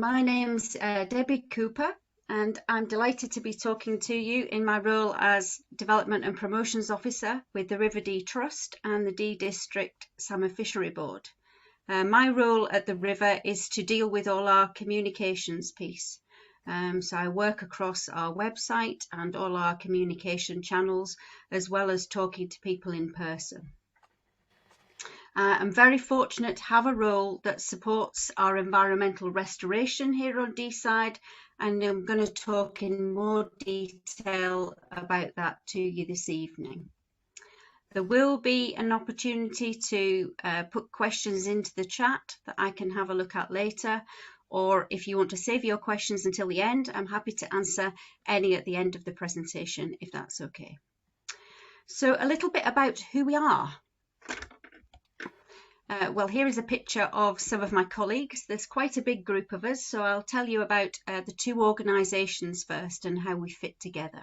My name's Debbie Cooper, and I'm delighted to be talking to you in my role as Development and Promotions Officer with the River Dee Trust and the Dee District Salmon Fishery Board. My role at the River is to deal with all our communications piece. So I work across our website and all our communication channels, as well as talking to people in person. I'm very fortunate to have a role that supports our environmental restoration here on Deeside, and I'm going to talk in more detail about that to you this evening. There will be an opportunity to put questions into the chat that I can have a look at later, or if you want to save your questions until the end, I'm happy to answer any at the end of the presentation, if that's okay. So a little bit about who we are. Well, here is a picture of some of my colleagues. There's quite a big group of us, so I'll tell you about the two organisations first and how we fit together.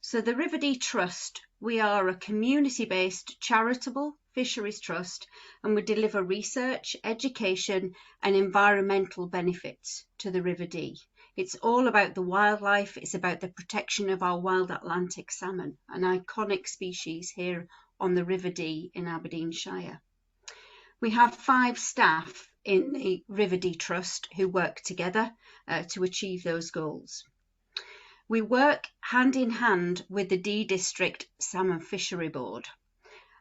So the River Dee Trust, we are a community-based charitable fisheries trust, and we deliver research, education and environmental benefits to the River Dee. It's all about the wildlife, it's about the protection of our wild Atlantic salmon, an iconic species here on the River Dee in Aberdeenshire. We have 5 staff in the River Dee Trust who work together to achieve those goals. We work hand in hand with the Dee District Salmon Fishery Board.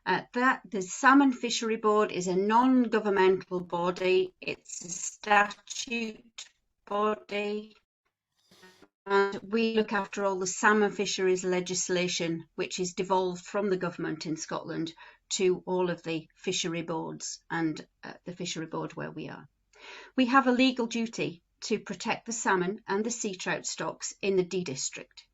The Salmon Fishery Board is a non-governmental body, it's a statute body, and we look after all the salmon fisheries legislation which is devolved from the government in Scotland to all of the fishery boards and the fishery board where we are. We have a legal duty to protect the salmon and the sea trout stocks in the Dee District.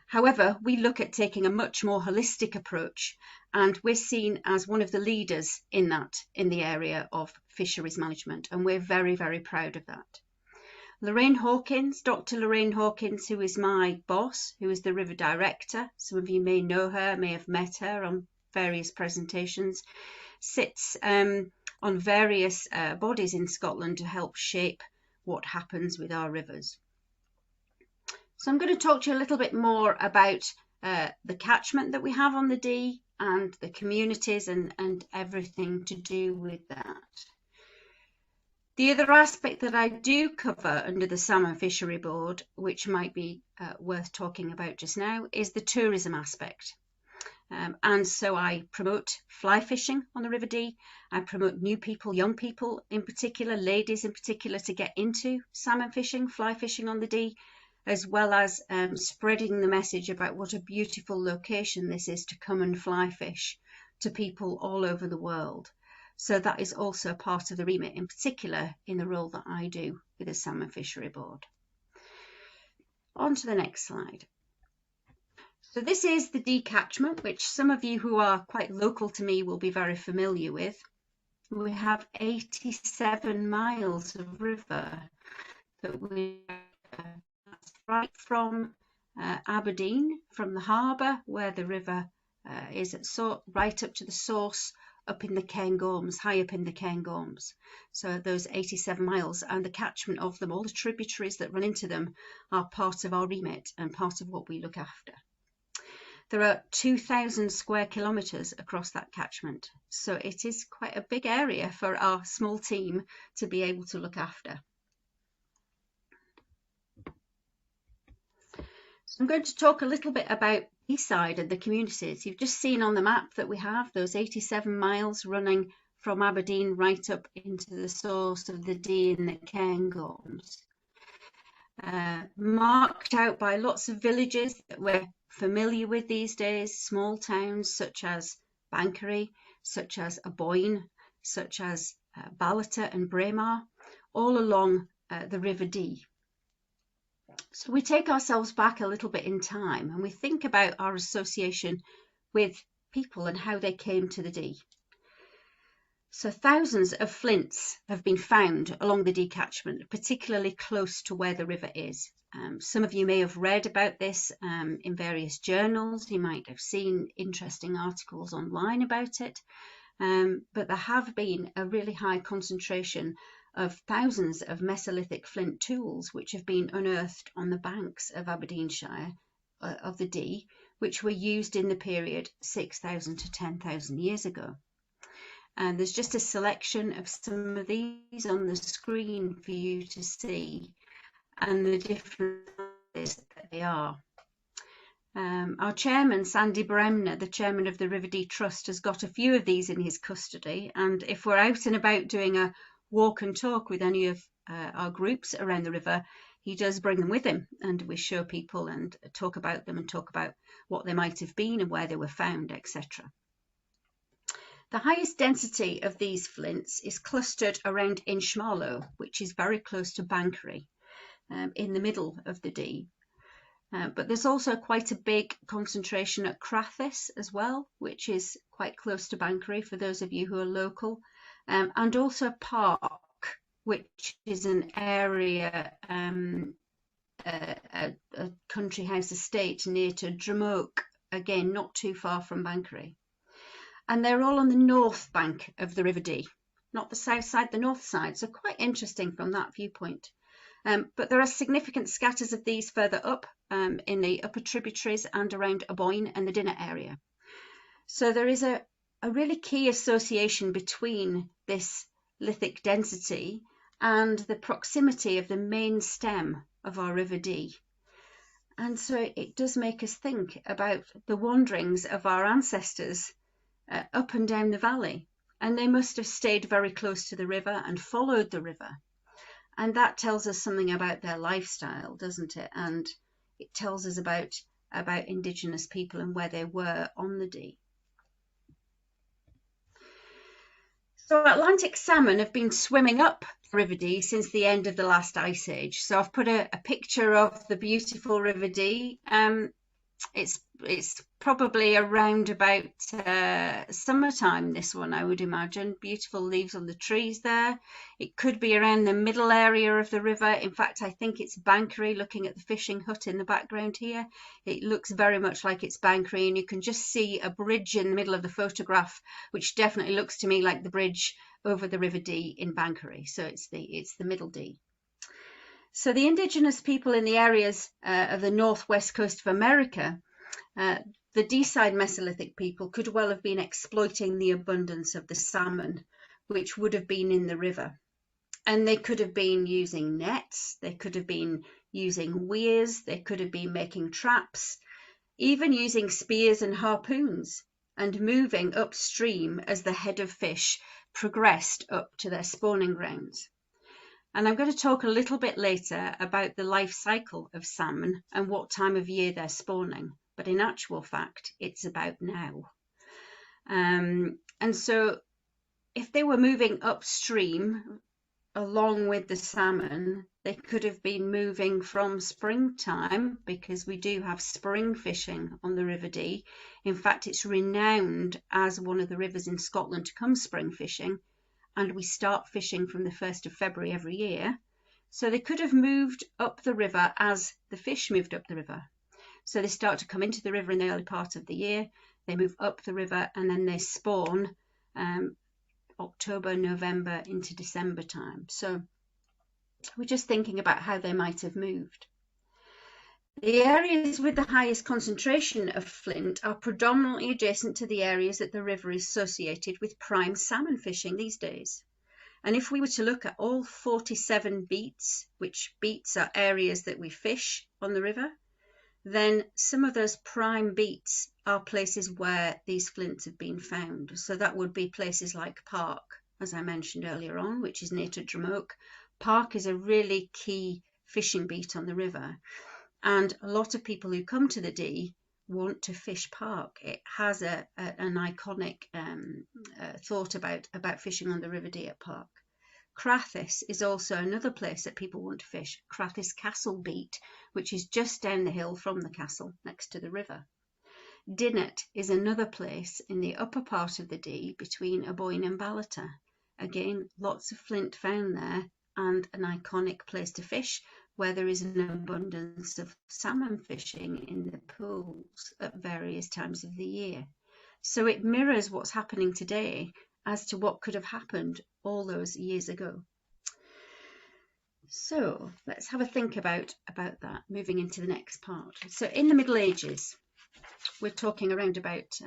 However, we look at taking a much more holistic approach, and we're seen as one of the leaders in the area of fisheries management, and we're very, very proud of that. Lorraine Hawkins, Dr. Lorraine Hawkins, who is my boss, who is the River Director, some of you may know her, may have met her on various presentations, sits on various bodies in Scotland to help shape what happens with our rivers. So I'm going to talk to you a little bit more about the catchment that we have on the Dee and the communities and everything to do with that. The other aspect that I do cover under the Salmon Fishery Board, which might be worth talking about just now, is the tourism aspect. And so I promote fly fishing on the River Dee. I promote new people, young people in particular, ladies in particular, to get into salmon fishing, fly fishing on the Dee, as well as spreading the message about what a beautiful location this is to come and fly fish to people all over the world. So that is also part of the remit, in particular in the role that I do with the Salmon Fishery Board. On to the next slide. So this is the Dee catchment, which some of you who are quite local to me will be very familiar with. We have 87 miles of river that we right from Aberdeen, from the harbour where the river is at right up to the source, up in the Cairngorms, high up in the Cairngorms. So those 87 miles and the catchment of them, all the tributaries that run into them, are part of our remit and part of what we look after. There are 2,000 square kilometres across that catchment, so it is quite a big area for our small team to be able to look after. So I'm going to talk a little bit about Deeside and the communities. You've just seen on the map that we have those 87 miles running from Aberdeen right up into the source of the Dee in the Cairngorms. Marked out by lots of villages that we're familiar with these days, small towns such as Bankery, such as Aboyne, such as Ballater and Braemar, all along the River Dee. So we take ourselves back a little bit in time and we think about our association with people and how they came to the Dee. So thousands of flints have been found along the Dee catchment, particularly close to where the river is. Some of you may have read about this in various journals. You might have seen interesting articles online about it. But there have been a really high concentration of thousands of Mesolithic flint tools which have been unearthed on the banks of Aberdeenshire of the Dee, which were used in the period 6,000 to 10,000 years ago. And there's just a selection of some of these on the screen for you to see and the different ways that they are. Our chairman, Sandy Bremner, the chairman of the River Dee Trust, has got a few of these in his custody, and if we're out and about doing a walk and talk with any of our groups around the river, he does bring them with him, and we show people and talk about them and talk about what they might have been and where they were found, etc. The highest density of these flints is clustered around Inchmarlow, which is very close to Banchory, in the middle of the Dee. But there's also quite a big concentration at Crathis as well, which is quite close to Banchory for those of you who are local, and also Park, which is an area, a country house estate near to Drumoak, again not too far from Banchory. And they're all on the north bank of the River Dee, not the south side, the north side, so quite interesting from that viewpoint. But there are significant scatters of these further up in the upper tributaries and around Aboyne and the Dinner area. So there is a really key association between this lithic density and the proximity of the main stem of our River Dee. And so it does make us think about the wanderings of our ancestors up and down the valley. And they must have stayed very close to the river and followed the river. And that tells us something about their lifestyle, doesn't it? And it tells us about Indigenous people and where they were on the Dee. So Atlantic salmon have been swimming up the River Dee since the end of the last ice age. So I've put a picture of the beautiful River Dee. It's probably around about summertime, this one, I would imagine. Beautiful leaves on the trees there. It could be around the middle area of the river. In fact, I think it's Banchory, looking at the fishing hut in the background here. It looks very much like it's Banchory, and you can just see a bridge in the middle of the photograph, which definitely looks to me like the bridge over the River Dee in Banchory. So it's the middle Dee. So the Indigenous people in the areas of the northwest coast of America, the Deeside Mesolithic people could well have been exploiting the abundance of the salmon, which would have been in the river. And they could have been using nets, they could have been using weirs, they could have been making traps, even using spears and harpoons, and moving upstream as the head of fish progressed up to their spawning grounds. And I'm going to talk a little bit later about the life cycle of salmon and what time of year they're spawning. But in actual fact, it's about now. And so if they were moving upstream along with the salmon, they could have been moving from springtime, because we do have spring fishing on the River Dee. In fact, it's renowned as one of the rivers in Scotland to come spring fishing, and we start fishing from the 1st of February every year. So they could have moved up the river as the fish moved up the river. So they start to come into the river in the early part of the year, they move up the river, and then they spawn October, November into December time. So we're just thinking about how they might have moved. The areas with the highest concentration of flint are predominantly adjacent to the areas that the river is associated with prime salmon fishing these days. And if we were to look at all 47 beats, which beats are areas that we fish on the river, then some of those prime beats are places where these flints have been found. So that would be places like Park, as I mentioned earlier on, which is near to Drumoak. Park is a really key fishing beat on the river. And a lot of people who come to the Dee want to fish Park. It has an iconic thought about fishing on the River Dee at Park. Crathis is also another place that people want to fish, Crathis Castle Beat, which is just down the hill from the castle next to the river. Dinnet is another place in the upper part of the Dee between Aboyne and Ballater. Again, lots of flint found there, and an iconic place to fish where there is an abundance of salmon fishing in the pools at various times of the year. So it mirrors what's happening today as to what could have happened all those years ago. So let's have a think about that, moving into the next part. So in the Middle Ages, we're talking around about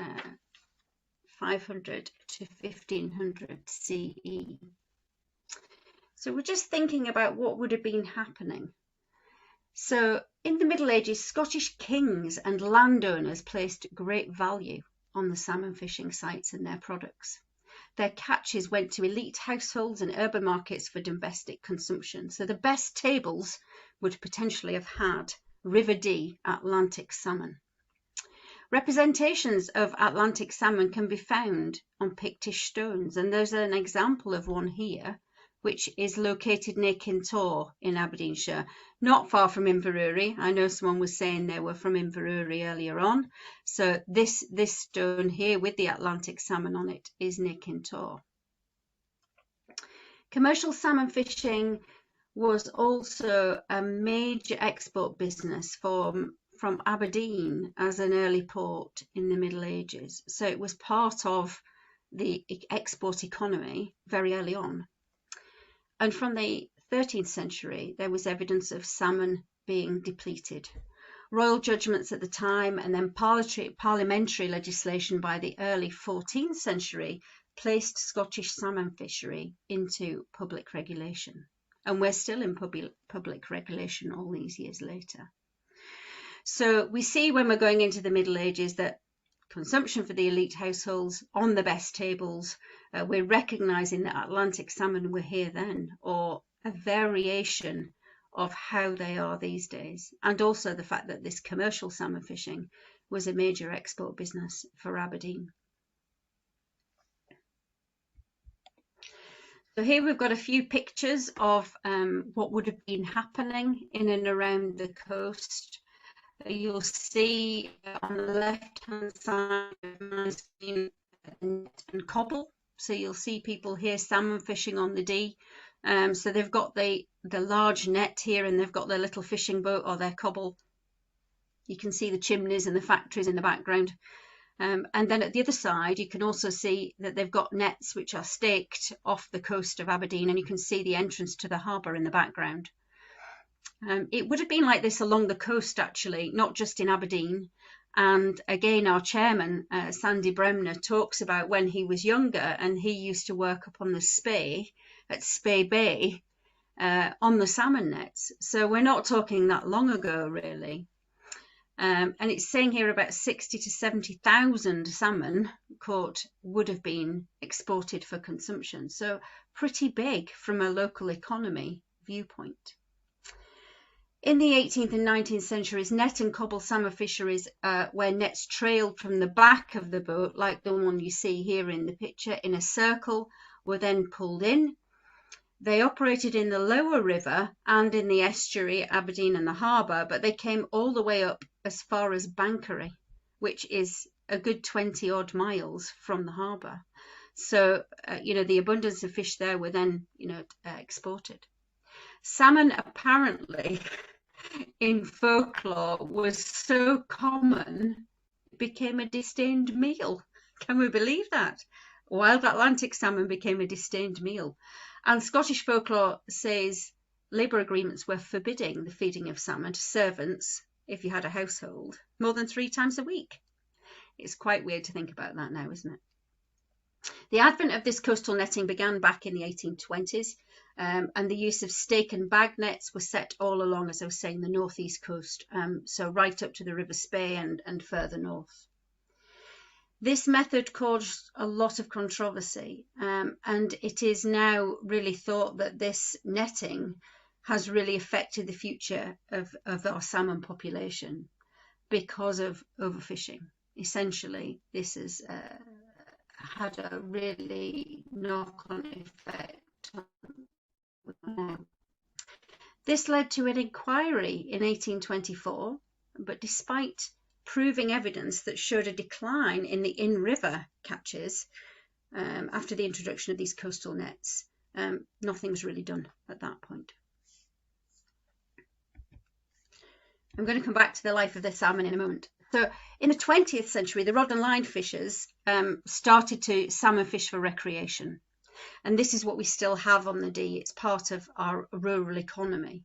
500 to 1500 CE. So we're just thinking about what would have been happening. So in the Middle Ages, Scottish kings and landowners placed great value on the salmon fishing sites and their products. Their catches went to elite households and urban markets for domestic consumption. So the best tables would potentially have had River Dee Atlantic salmon. Representations of Atlantic salmon can be found on Pictish stones, and there's an example of one here, which is located near Kintore in Aberdeenshire, not far from Inverurie. I know someone was saying they were from Inverurie earlier on. So this stone here with the Atlantic salmon on it is near Kintore. Commercial salmon fishing was also a major export business from Aberdeen as an early port in the Middle Ages. So it was part of the export economy very early on. And from the 13th century, there was evidence of salmon being depleted. Royal judgments at the time and then parliamentary legislation by the early 14th century placed Scottish salmon fishery into public regulation. And we're still in public regulation all these years later. So we see when we're going into the Middle Ages that consumption for the elite households on the best tables, we're recognising that Atlantic salmon were here then, or a variation of how they are these days, and also the fact that this commercial salmon fishing was a major export business for Aberdeen. So here we've got a few pictures of what would have been happening in and around the coast. You'll see on the left-hand side and cobble. So you'll see people here salmon fishing on the Dee. So they've got the large net here, and they've got their little fishing boat or their cobble. You can see the chimneys and the factories in the background. And then at the other side, you can also see that they've got nets which are staked off the coast of Aberdeen, and you can see the entrance to the harbour in the background. It would have been like this along the coast, actually, not just in Aberdeen. And again, our chairman, Sandy Bremner, talks about when he was younger and he used to work up on the Spey, at Spey Bay, on the salmon nets. So we're not talking that long ago, really. And it's saying here about 60 to 70,000 salmon caught would have been exported for consumption. So pretty big from a local economy viewpoint. In the 18th and 19th centuries, net and cobble salmon fisheries, where nets trailed from the back of the boat, like the one you see here in the picture, in a circle, were then pulled in. They operated in the lower river and in the estuary, Aberdeen and the harbour, but they came all the way up as far as Banchory, which is a good 20 odd miles from the harbour. So, the abundance of fish there were then, exported. Salmon apparently in folklore was so common, it became a disdained meal. Can we believe that? Wild Atlantic salmon became a disdained meal. And Scottish folklore says labour agreements were forbidding the feeding of salmon to servants, if you had a household, more than 3 times a week. It's quite weird to think about that now, isn't it? The advent of this coastal netting began back in the 1820s, and the use of stake and bag nets was set all along, as I was saying, the northeast coast, so right up to the River Spey and further north. This method caused a lot of controversy, and it is now really thought that this netting has really affected the future of our salmon population because of overfishing. Essentially, this has had a really knock-on effect now. This led to an inquiry in 1824, but despite proving evidence that showed a decline in the in-river catches after the introduction of these coastal nets, nothing was really done at that point. I'm going to come back to the life of the salmon in a moment. So in the 20th century, the rod and line fishers started to salmon fish for recreation. And this is what we still have on the Dee. It's part of our rural economy.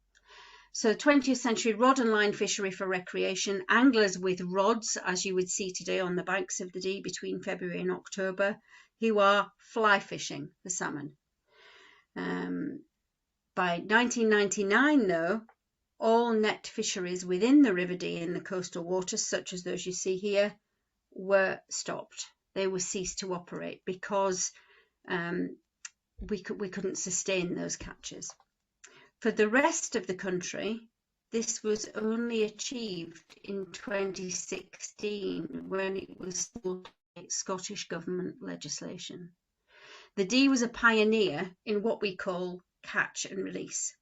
So 20th century rod and line fishery for recreation, anglers with rods, as you would see today on the banks of the Dee between February and October, who are fly fishing the salmon. By 1999, though, all net fisheries within the River Dee in the coastal waters, such as those you see here, were stopped. They were ceased to operate because we couldn't sustain those catches. For the rest of the country, this was only achieved in 2016 when it was still Scottish Government legislation. The Dee was a pioneer in what we call catch and release.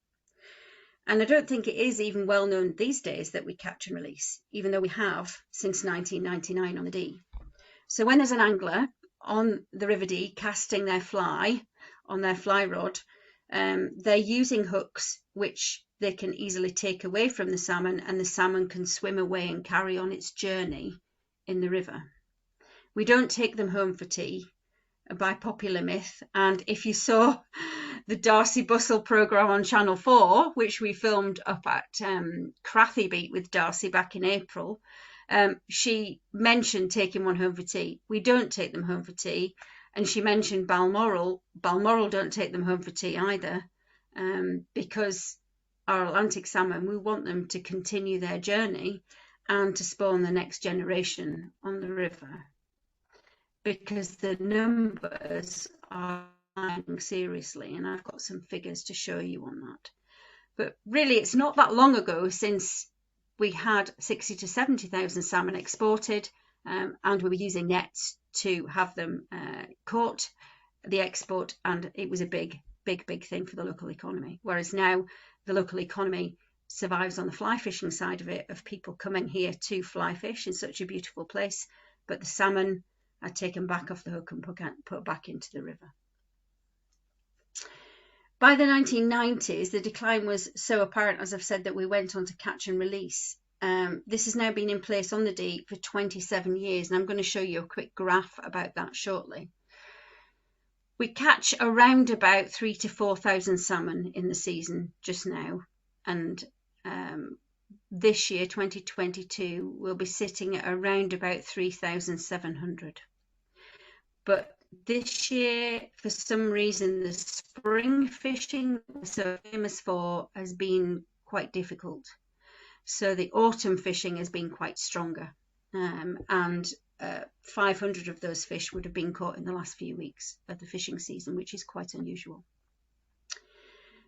And I don't think it is even well known these days that we catch and release, even though we have since 1999 on the Dee. So when there's an angler on the River Dee casting their fly on their fly rod, they're using hooks which they can easily take away from the salmon, and the salmon can swim away and carry on its journey in the river. We don't take them home for tea, by popular myth. And if you saw the Darcy Bustle programme on Channel 4, which we filmed up at Crathy Beat with Darcy back in April, she mentioned taking one home for tea. We don't take them home for tea. And she mentioned Balmoral. Balmoral don't take them home for tea either, because our Atlantic salmon, we want them to continue their journey and to spawn the next generation on the river, because the numbers are declining seriously, and I've got some figures to show you on that. But really, it's not that long ago since we had 60 to 70,000 salmon exported, and we were using nets to have them caught, the export, and it was a big thing for the local economy. Whereas now the local economy survives on the fly fishing side of it, of people coming here to fly fish in such a beautiful place, but the salmon are taken back off the hook and put back into the river. By the 1990s, the decline was so apparent, as I've said, that we went on to catch and release. This has now been in place on the Dee for 27 years, and I'm going to show you a quick graph about that shortly. We catch around about 3,000 to 4,000 salmon in the season just now, and this year, 2022, we'll be sitting at around about 3,700. But this year, for some reason, the spring fishing we're so famous for has been quite difficult. So the autumn fishing has been quite stronger, and 500 of those fish would have been caught in the last few weeks of the fishing season, which is quite unusual.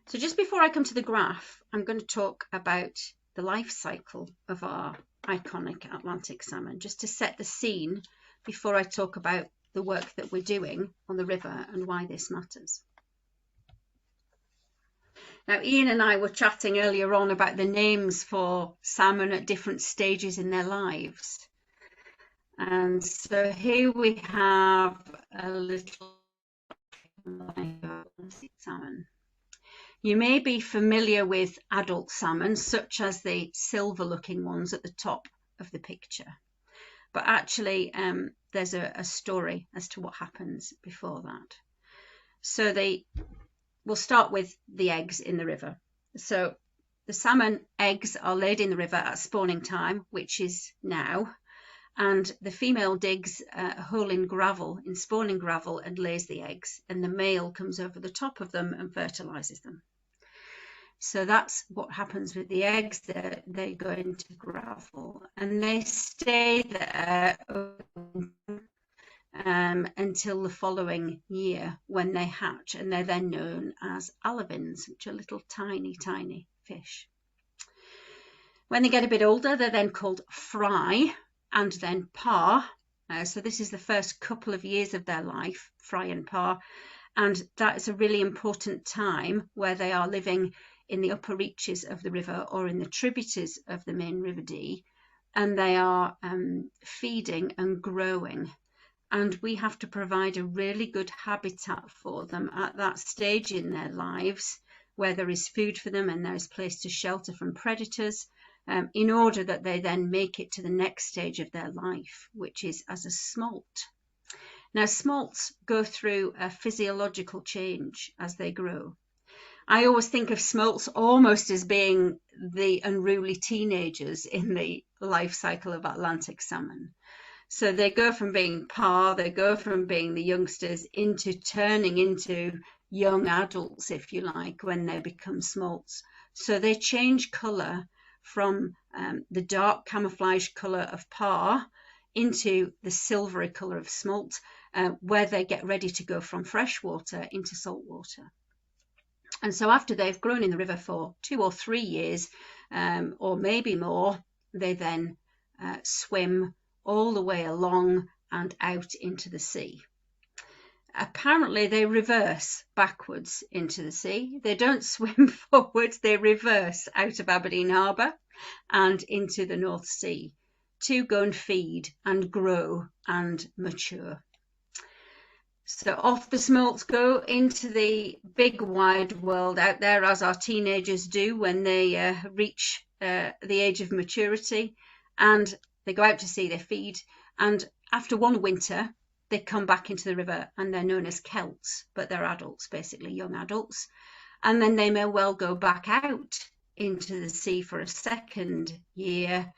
So just before I come to the graph, I'm going to talk about the life cycle of our iconic Atlantic salmon, just to set the scene before I talk about the work that we're doing on the river and why this matters. Now, Ian and I were chatting earlier on about the names for salmon at different stages in their lives. And so here we have a little salmon. You may be familiar with adult salmon, such as the silver-looking ones at the top of the picture. But actually, there's a story as to what happens before that. So we'll start with the eggs in the river. So the salmon eggs are laid in the river at spawning time, which is now, and the female digs a hole in gravel, in spawning gravel, and lays the eggs, and the male comes over the top of them and fertilizes them. So that's what happens with the eggs. They go into gravel and they stay there until the following year when they hatch, and they're then known as alevins, which are little tiny fish. When they get a bit older, they're then called fry and then par. So this is the first couple of years of their life, fry and par, and that is a really important time where they are living in the upper reaches of the river or in the tributaries of the main River Dee, and they are feeding and growing. And we have to provide a really good habitat for them at that stage in their lives, where there is food for them and there is place to shelter from predators, in order that they then make it to the next stage of their life, which is as a smolt. Now, smolts go through a physiological change as they grow. I always think of smolts almost as being the unruly teenagers in the life cycle of Atlantic salmon. So they go from being they go from being the youngsters into turning into young adults, if you like, when they become smolts. So they change colour from the dark camouflage colour of parr into the silvery colour of smolt, where they get ready to go from freshwater into saltwater. And so after they've grown in the river for 2 or 3 years, or maybe more, they then swim all the way along and out into the sea. Apparently they reverse backwards into the sea. They don't swim forwards, they reverse out of Aberdeen Harbour and into the North Sea to go and feed and grow and mature. So off the smolts go into the big wide world out there, as our teenagers do when they reach the age of maturity, and they go out to sea, they feed, and after one winter they come back into the river and they're known as kelts, but they're adults, basically young adults, and then they may well go back out into the sea for a second year,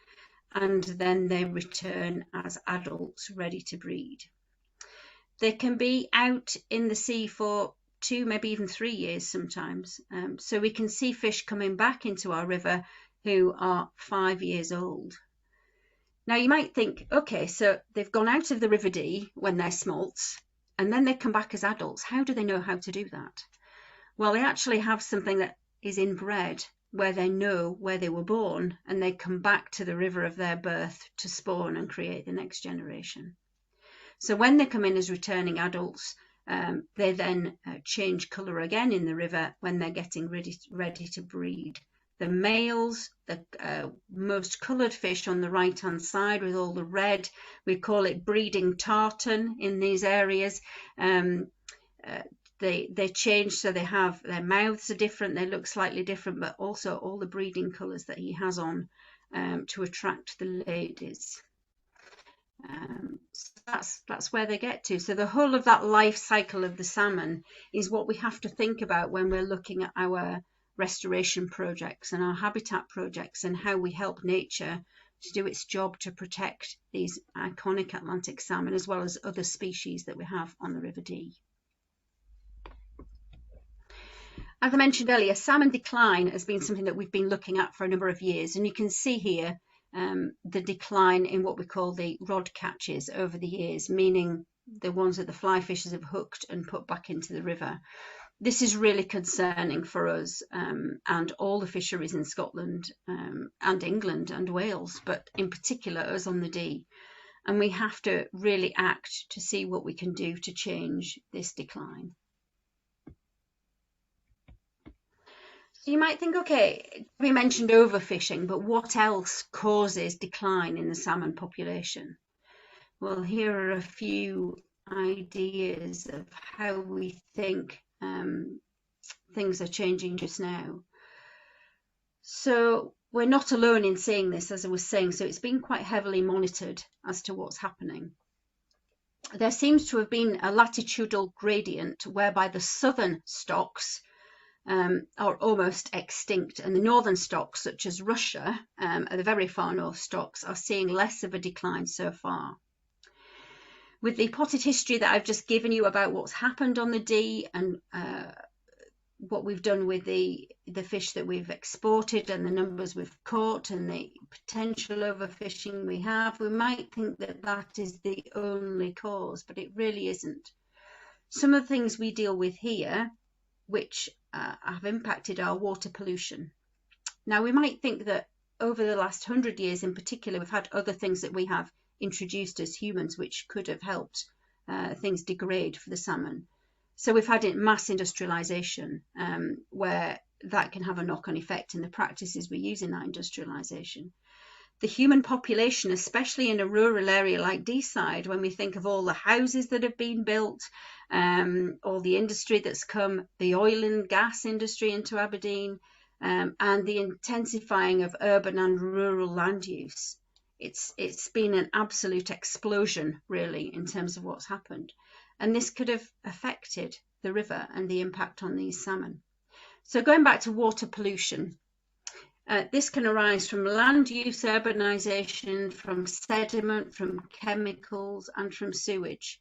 and then they return as adults ready to breed. They can be out in the sea for 2, maybe even 3 years sometimes. So we can see fish coming back into our river who are 5 years old. Now you might think, okay, so they've gone out of the River Dee when they're smolts, and then they come back as adults. How do they know how to do that? Well, they actually have something that is inbred, where they know where they were born, and they come back to the river of their birth to spawn and create the next generation. So when they come in as returning adults, they then change colour again in the river when they're getting ready to breed. The males, the most coloured fish on the right-hand side with all the red, we call it breeding tartan in these areas. They change, so they have, their mouths are different, they look slightly different, but also all the breeding colours that he has on to attract the ladies. So that's where they get to. So the whole of that life cycle of the salmon is what we have to think about when we're looking at our restoration projects and our habitat projects, and how we help nature to do its job to protect these iconic Atlantic salmon as well as other species that we have on the River Dee. As I mentioned earlier, salmon decline has been something that we've been looking at for a number of years, and you can see here the decline in what we call the rod catches over the years, meaning the ones that the fly fishers have hooked and put back into the river. This is really concerning for us and all the fisheries in Scotland and England and Wales, but in particular us on the Dee. And we have to really act to see what we can do to change this decline. So you might think, okay, we mentioned overfishing, but what else causes decline in the salmon population? Well, here are a few ideas of how we think things are changing just now. So we're not alone in seeing this, as I was saying, so it's been quite heavily monitored as to what's happening. There seems to have been a latitudinal gradient whereby the southern stocks are almost extinct, and the northern stocks, such as Russia, at the very far north stocks, are seeing less of a decline so far. With the potted history that I've just given you about what's happened on the Dee and what we've done with the fish that we've exported and the numbers we've caught and the potential overfishing we have, we might think that that is the only cause, but it really isn't. Some of the things we deal with here which have impacted our water pollution. Now, we might think that over the last 100 years in particular, we've had other things that we have introduced as humans which could have helped things degrade for the salmon. So we've had mass industrialization, where that can have a knock-on effect in the practices we use in that industrialization. The human population, especially in a rural area like Deeside, when we think of all the houses that have been built, all the industry that's come, the oil and gas industry into Aberdeen, and the intensifying of urban and rural land use. It's been an absolute explosion, really, in terms of what's happened. and this could have affected the river and the impact on these salmon. So going back to water pollution, this can arise from land use, urbanisation, from sediment, from chemicals, and from sewage.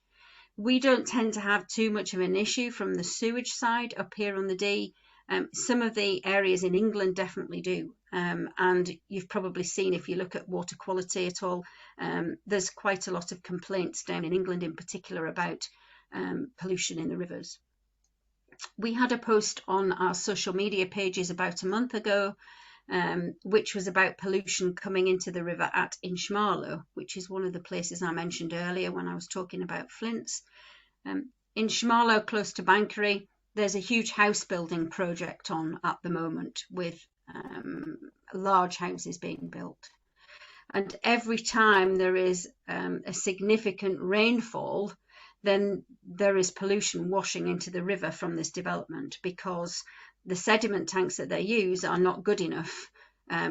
We don't tend to have too much of an issue from the sewage side up here on the Dee. Some of the areas in England definitely do. And you've probably seen, if you look at water quality at all, there's quite a lot of complaints down in England in particular about pollution in the rivers. We had a post on our social media pages about a month ago, which was about pollution coming into the river at Inchmarlow, which is one of the places I mentioned earlier when I was talking about flints. Inchmarlow, close to Banchory, there's a huge house building project on at the moment with large houses being built. And every time there is a significant rainfall, then there is pollution washing into the river from this development, because the sediment tanks that they use are not good enough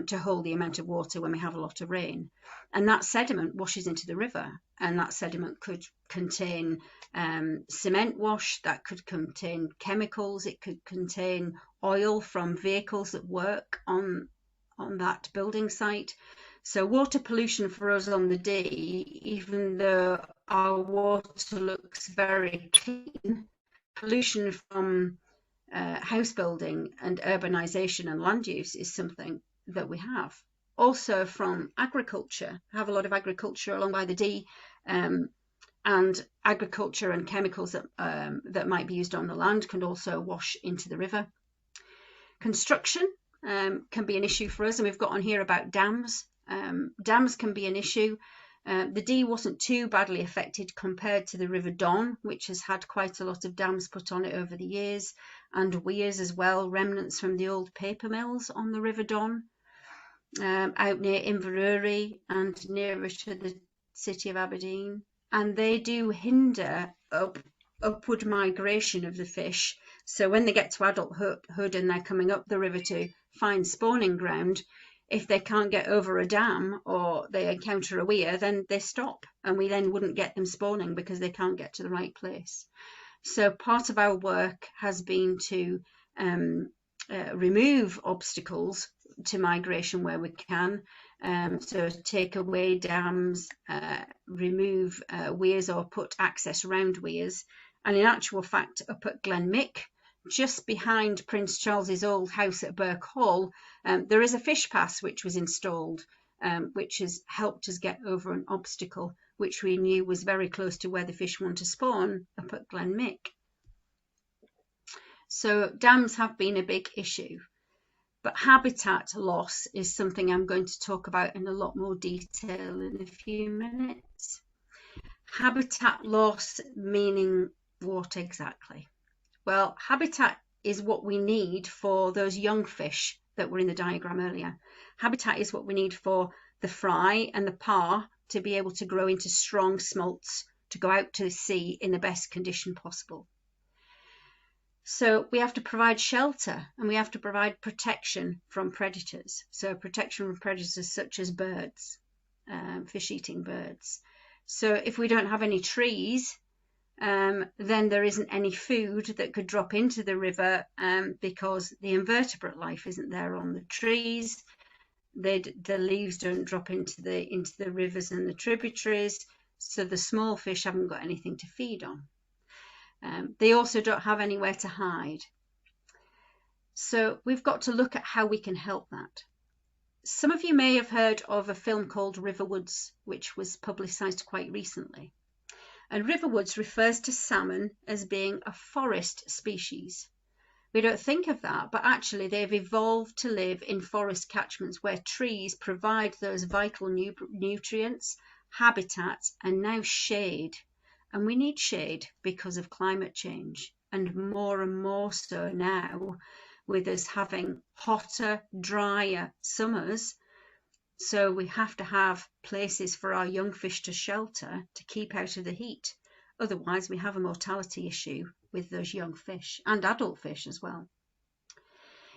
to hold the amount of water when we have a lot of rain. And that sediment washes into the river, and that sediment could contain cement wash, that could contain chemicals, it could contain oil from vehicles that work on that building site. So water pollution for us on the Dee, even though our water looks very clean, pollution from house building and urbanisation and land use is something that we have. Also from agriculture, I have a lot of agriculture along by the Dee, and agriculture and chemicals that might be used on the land can also wash into the river. Construction can be an issue for us, and we've got on here about dams. Dams can be an issue. The Dee wasn't too badly affected compared to the River Don, which has had quite a lot of dams put on it over the years, and weirs as well, remnants from the old paper mills on the River Don, out near Inverurie and nearer to the city of Aberdeen. And they do hinder upward migration of the fish. So when they get to adulthood and they're coming up the river to find spawning ground, if they can't get over a dam or they encounter a weir, then they stop, and we then wouldn't get them spawning because they can't get to the right place. So part of our work has been to remove obstacles to migration where we can. So take away dams, remove weirs or put access around weirs. And in actual fact, up at Glenmick, just behind Prince Charles's old house at Burke Hall, there is a fish pass which was installed, which has helped us get over an obstacle which we knew was very close to where the fish want to spawn, up at Glenmick. So dams have been a big issue, but habitat loss is something I'm going to talk about in a lot more detail in a few minutes. Habitat loss meaning what exactly? Well, habitat is what we need for those young fish that were in the diagram earlier. Habitat is what we need for the fry and the parr to be able to grow into strong smolts to go out to the sea in the best condition possible. So we have to provide shelter, and we have to provide protection from predators. So protection from predators such as birds, fish-eating birds. So if we don't have any trees, then there isn't any food that could drop into the river, because the invertebrate life isn't there on the trees. The leaves don't drop into the rivers and the tributaries, so the small fish haven't got anything to feed on. They also don't have anywhere to hide. So we've got to look at how we can help that. Some of you may have heard of a film called Riverwoods, which was publicised quite recently. And Riverwoods refers to salmon as being a forest species. We don't think of that, but actually they've evolved to live in forest catchments where trees provide those vital nutrients, habitat, and now shade. And we need shade because of climate change, and more so now with us having hotter, drier summers. So we have to have places for our young fish to shelter to keep out of the heat. Otherwise, we have a mortality issue with those young fish and adult fish as well.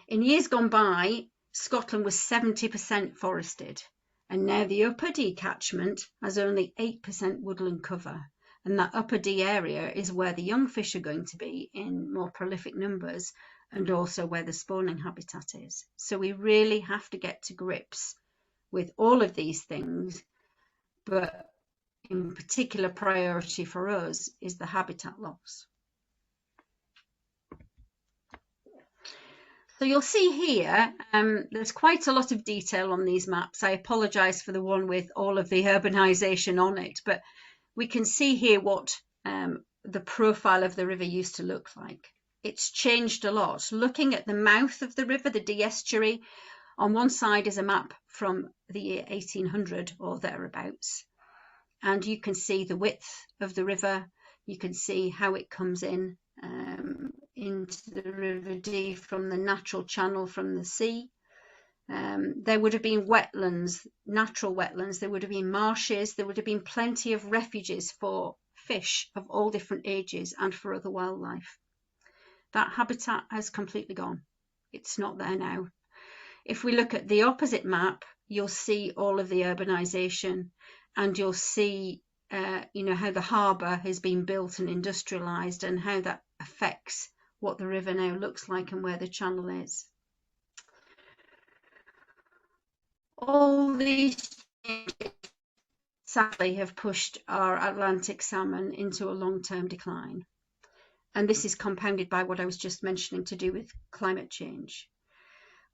In years gone by, Scotland was 70% forested, and now the Upper Dee catchment has only 8% woodland cover. And that upper Dee area is where the young fish are going to be in more prolific numbers, and also where the spawning habitat is. So we really have to get to grips with all of these things, but in particular priority for us is the habitat loss. So you'll see here, there's quite a lot of detail on these maps. I apologise for the one with all of the urbanisation on it, but we can see here what the profile of the river used to look like. It's changed a lot. Looking at the mouth of the river, the Dee estuary, on one side is a map from the year 1800 or thereabouts, and you can see the width of the river. You can see how it comes in into the River Dee from the natural channel from the sea. There would have been wetlands, natural wetlands, there would have been marshes, there would have been plenty of refuges for fish of all different ages and for other wildlife. That habitat has completely gone. It's not there now. If we look at the opposite map, you'll see all of the urbanisation, and you'll see how the harbour has been built and industrialised, and how that affects what the river now looks like and where the channel is. All these changes sadly have pushed our Atlantic salmon into a long-term decline. And this is compounded by what I was just mentioning to do with climate change.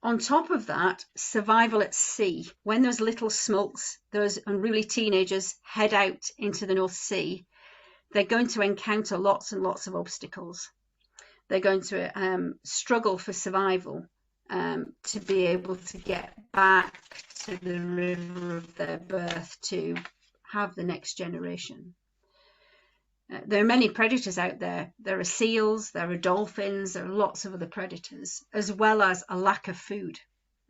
On top of that, survival at sea. When those little smolts, those unruly teenagers, head out into the North Sea, they're going to encounter lots and lots of obstacles. They're going to struggle for survival to be able to get back to the river of their birth to have the next generation. There are many predators out there. There are seals, there are dolphins, there are lots of other predators, as well as a lack of food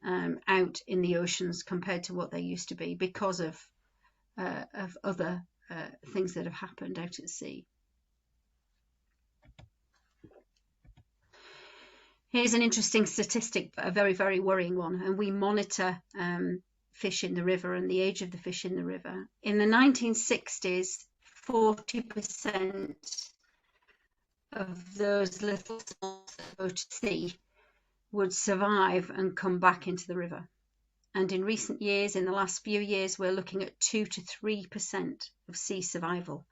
out in the oceans compared to what they used to be because of other things that have happened out at sea. Here's an interesting statistic, but a very, very worrying one, and we monitor fish in the river and the age of the fish in the river. In the 1960s, 40% of those little smolts that go to sea would survive and come back into the river. And in recent years, in the last few years, we're looking at 2 to 3% of sea survival.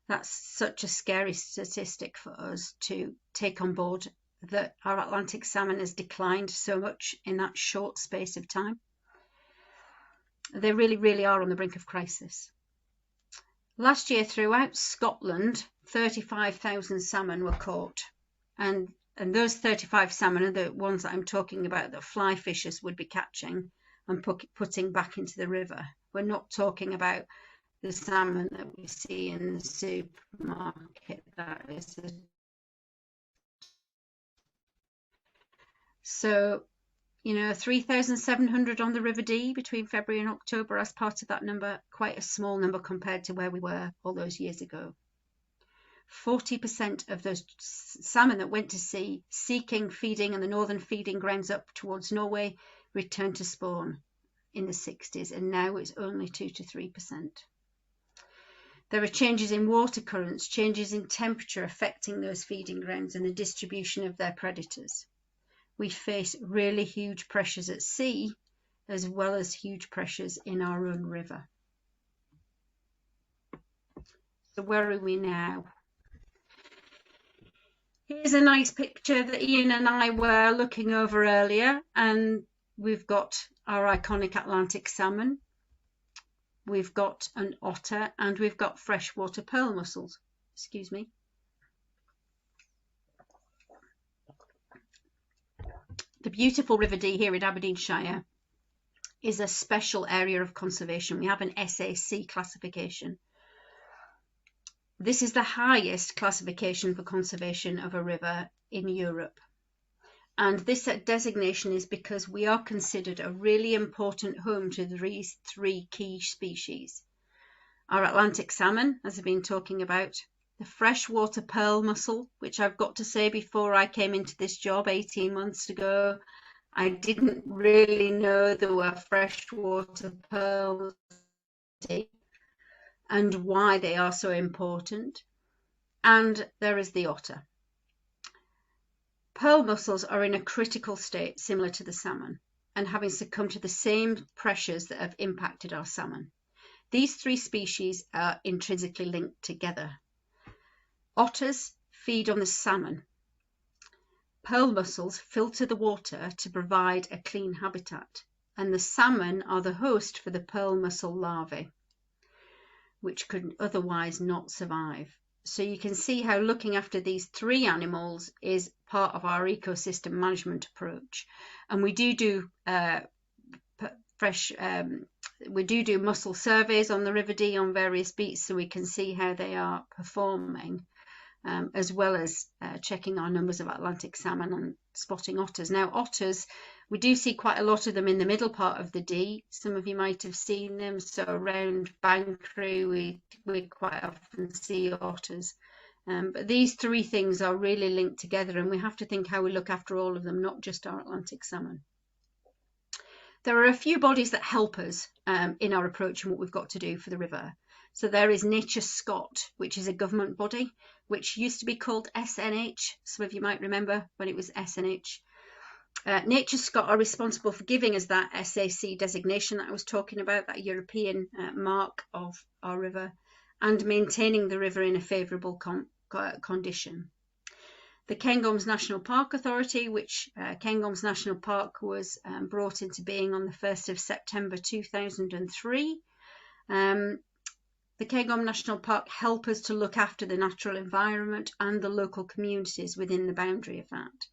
That's such a scary statistic for us to take on board, that our Atlantic salmon has declined so much in that short space of time. They really, really are on the brink of crisis. Last year, throughout Scotland, 35,000 salmon were caught. And those 35 salmon are the ones that I'm talking about that fly fishers would be catching and putting back into the river. We're not talking about the salmon that we see in the supermarket. That is so, 3,700 on the River Dee between February and October as part of that number, quite a small number compared to where we were all those years ago. 40% of those salmon that went to sea seeking feeding in the northern feeding grounds up towards Norway returned to spawn in the 60s, and now it's only 2 to 3%. There are changes in water currents, changes in temperature affecting those feeding grounds and the distribution of their predators. We face really huge pressures at sea, as well as huge pressures in our own river. So where are we now? Here's a nice picture that Ian and I were looking over earlier, and we've got our iconic Atlantic salmon, we've got an otter, and we've got freshwater pearl mussels. Excuse me. The beautiful River Dee here in Aberdeenshire is a special area of conservation. We have an SAC classification. This is the highest classification for conservation of a river in Europe. And this designation is because we are considered a really important home to these three key species. Our Atlantic salmon, as I've been talking about, the freshwater pearl mussel, which I've got to say, before I came into this job 18 months ago, I didn't really know there were freshwater pearls. and why they are so important. And there is the otter. Pearl mussels are in a critical state similar to the salmon and having succumbed to the same pressures that have impacted our salmon. These three species are intrinsically linked together. Otters feed on the salmon. Pearl mussels filter the water to provide a clean habitat, and the salmon are the host for the pearl mussel larvae, which could otherwise not survive. So you can see how looking after these three animals is part of our ecosystem management approach. And we do mussel surveys on the River Dee on various beats, so we can see how they are performing, as well as checking our numbers of Atlantic salmon and spotting otters. Now, otters, we do see quite a lot of them in the middle part of the Dee. Some of you might have seen them. So around Bankery, we quite often see otters. But these three things are really linked together, and we have to think how we look after all of them, not just our Atlantic salmon. There are a few bodies that help us in our approach and what we've got to do for the river. So there is Nature Scot, which is a government body, which used to be called SNH. Some of you might remember when it was SNH. Nature Scot are responsible for giving us that SAC designation that I was talking about, that European mark of our river, and maintaining the river in a favourable condition. The Cairngorms National Park Authority, which Cairngorms National Park was brought into being on the 1st of September 2003. The Cairngorms National Park help us to look after the natural environment and the local communities within the boundary of that.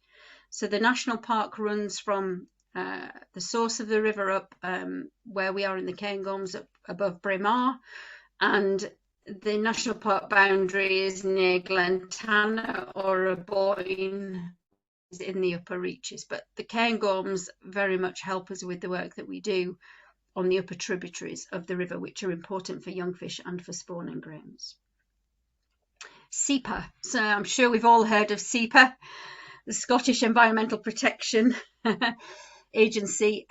So the National Park runs from the source of the river up where we are in the Cairngorms, up above Braemar, and the National Park boundary is near Glentana or Aboyne in the upper reaches. But the Cairngorms very much help us with the work that we do on the upper tributaries of the river, which are important for young fish and for spawning grounds. SEPA. So I'm sure we've all heard of SEPA, the Scottish Environmental Protection Agency.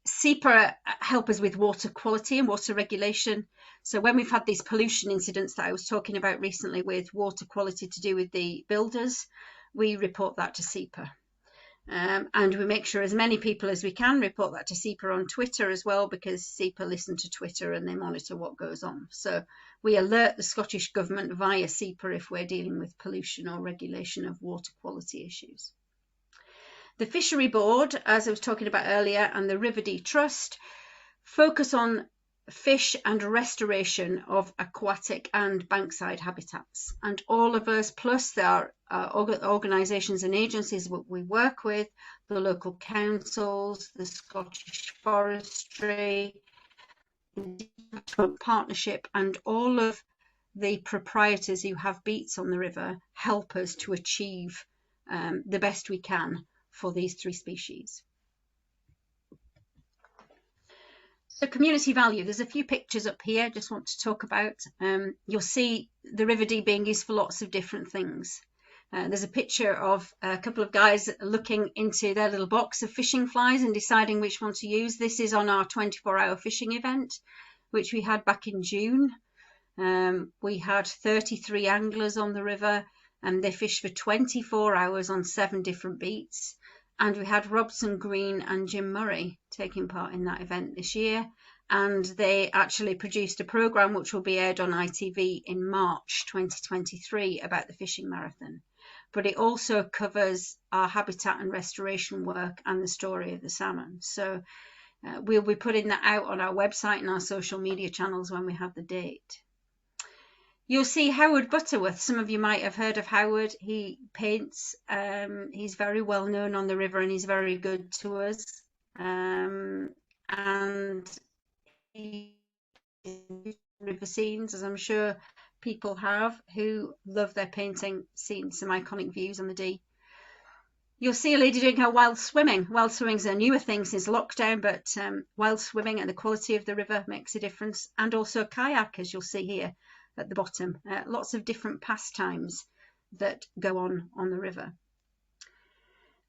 SEPA help us with water quality and water regulation. So when we've had these pollution incidents that I was talking about recently with water quality to do with the builders, we report that to SEPA. And we make sure as many people as we can report that to SEPA on Twitter as well, because SEPA listen to Twitter and they monitor what goes on. So we alert the Scottish Government via SEPA if we're dealing with pollution or regulation of water quality issues. The Fishery Board, as I was talking about earlier, and the River Dee Trust focus on fish and restoration of aquatic and bankside habitats. And all of us, plus there are organisations and agencies that we work with, the local councils, the Scottish Forestry, the Partnership, and all of the proprietors who have beats on the river help us to achieve the best we can for these three species. So community value, there's a few pictures up here I just want to talk about. You'll see the River Dee being used for lots of different things. There's a picture of a couple of guys looking into their little box of fishing flies and deciding which one to use. This is on our 24-hour fishing event, which we had back in June. We had 33 anglers on the river, and they fished for 24 hours on 7 different beats. And we had Robson Green and Jim Murray taking part in that event this year. And they actually produced a programme which will be aired on ITV in March 2023 about the fishing marathon. But it also covers our habitat and restoration work and the story of the salmon. So we'll be putting that out on our website and our social media channels when we have the date. You'll see Howard Butterworth. Some of you might have heard of Howard. He paints. He's very well known on the river and he's very good to us. And he river scenes, as I'm sure people have who love their painting, seen some iconic views on the Dee. You'll see a lady doing her wild swimming. Wild swimming is a newer thing since lockdown, but wild swimming and the quality of the river makes a difference. And also kayak, as you'll see here at the bottom. Lots of different pastimes that go on the river.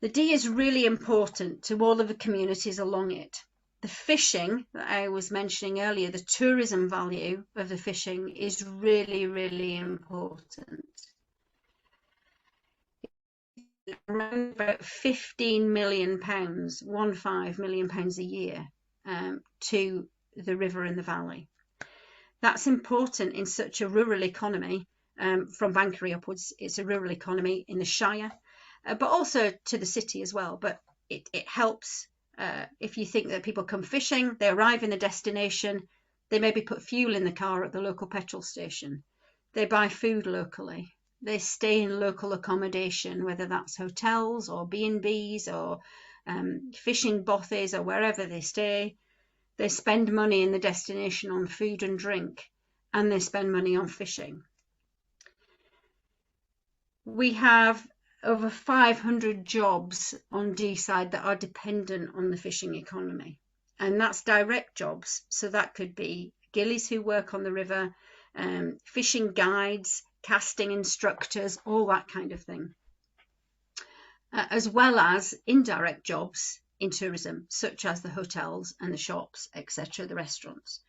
The Dee is really important to all of the communities along it. The fishing that I was mentioning earlier, the tourism value of the fishing is really, really important. Around about £15 million, £15 million a year to the river and the valley. That's important in such a rural economy. From Bankery upwards, it's a rural economy in the Shire, but also to the city as well. But it helps if you think that people come fishing, they arrive in the destination, they maybe put fuel in the car at the local petrol station, they buy food locally, they stay in local accommodation, whether that's hotels or B&Bs or fishing bothies or wherever they stay. They spend money in the destination on food and drink, and they spend money on fishing. We have over 500 jobs on Deeside that are dependent on the fishing economy, and that's direct jobs. So that could be gillies who work on the river, fishing guides, casting instructors, all that kind of thing, as well as indirect jobs in tourism, such as the hotels and the shops, etc., the restaurants.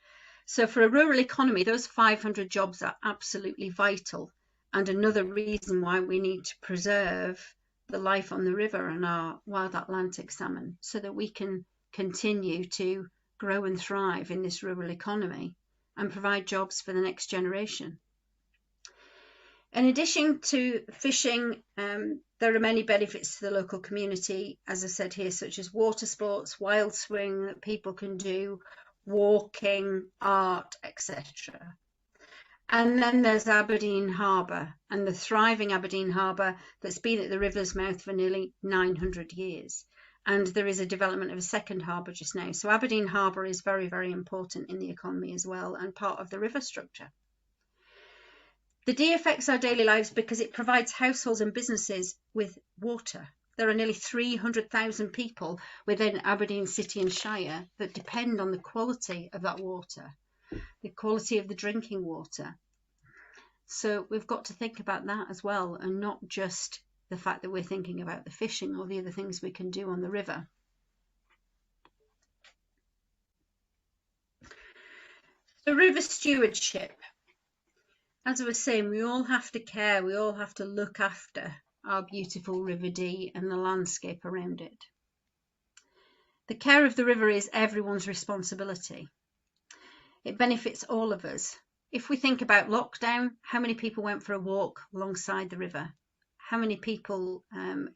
So for a rural economy, those 500 jobs are absolutely vital, and another reason why we need to preserve the life on the river and our wild Atlantic salmon, so that we can continue to grow and thrive in this rural economy and provide jobs for the next generation. In addition to fishing, there are many benefits to the local community, as I said here, such as water sports, wild swing that people can do, walking, art, etc. And then there's Aberdeen Harbour, and the thriving Aberdeen Harbour that's been at the river's mouth for nearly 900 years. And there is a development of a second harbour just now. So Aberdeen Harbour is very, very important in the economy as well, and part of the river structure. The Dee affects our daily lives because it provides households and businesses with water. There are nearly 300,000 people within Aberdeen City and Shire that depend on the quality of that water, the quality of the drinking water. So we've got to think about that as well, and not just the fact that we're thinking about the fishing or the other things we can do on the river. So river stewardship. As I was saying, we all have to care, we all have to look after our beautiful River Dee and the landscape around it. The care of the river is everyone's responsibility. It benefits all of us. If we think about lockdown, how many people went for a walk alongside the river? How many people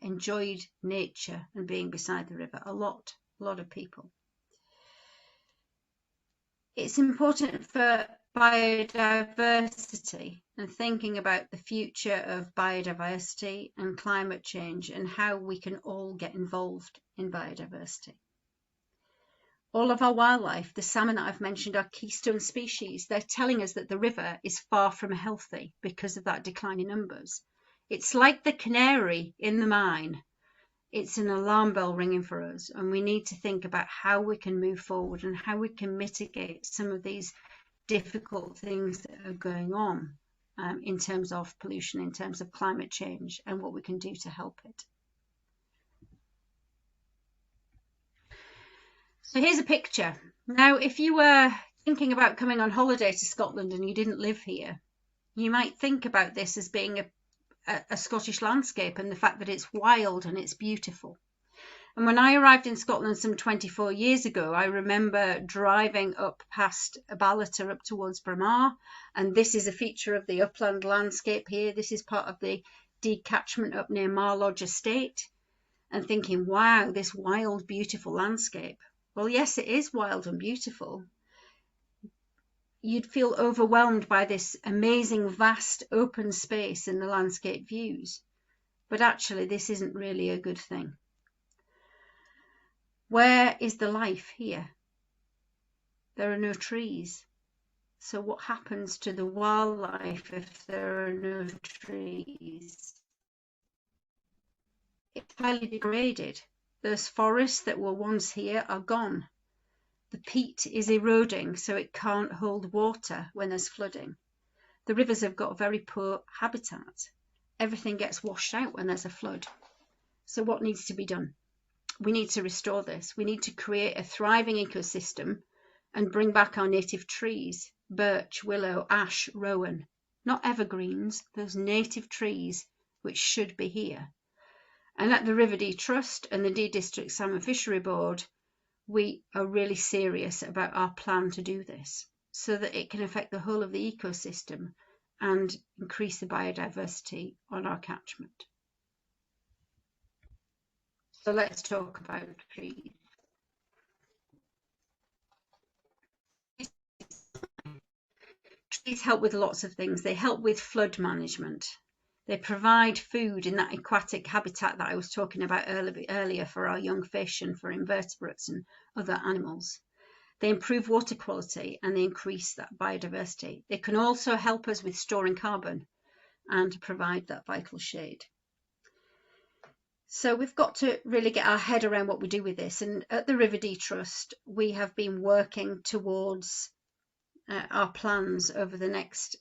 enjoyed nature and being beside the river? A lot of people. It's important for biodiversity and thinking about the future of biodiversity and climate change and how we can all get involved in biodiversity. All of our wildlife, the salmon that I've mentioned, are keystone species. They're telling us that the river is far from healthy because of that decline in numbers. It's like the canary in the mine. It's an alarm bell ringing for us, and we need to think about how we can move forward and how we can mitigate some of these difficult things that are going on in terms of pollution, in terms of climate change, and what we can do to help it. So here's a picture. Now, if you were thinking about coming on holiday to Scotland and you didn't live here, you might think about this as being a Scottish landscape and the fact that it's wild and it's beautiful. And when I arrived in Scotland some 24 years ago, I remember driving up past Ballater up towards Bramar, and this is a feature of the upland landscape here. This is part of the Dee catchment up near Marlodge Estate, and thinking, wow, this wild, beautiful landscape. Well, yes, it is wild and beautiful. You'd feel overwhelmed by this amazing, vast, open space in the landscape views. But actually, this isn't really a good thing. Where is the life here? There are no trees. So what happens to the wildlife if there are no trees? It's highly degraded. Those forests that were once here are gone. The peat is eroding, so it can't hold water when there's flooding. The rivers have got very poor habitat. Everything gets washed out when there's a flood. So what needs to be done? we need to restore this. We need to create a thriving ecosystem and bring back our native trees, birch, willow, ash, rowan, not evergreens, those native trees which should be here. And at the River Dee Trust and the Dee District Salmon Fishery Board, we are really serious about our plan to do this so that it can affect the whole of the ecosystem and increase the biodiversity on our catchment. So let's talk about trees. Trees help with lots of things. They help with flood management. They provide food in that aquatic habitat that I was talking about earlier for our young fish and for invertebrates and other animals. They improve water quality and they increase that biodiversity. They can also help us with storing carbon and provide that vital shade. So we've got to really get our head around what we do with this. And at the River Dee Trust, we have been working towards our plans over the next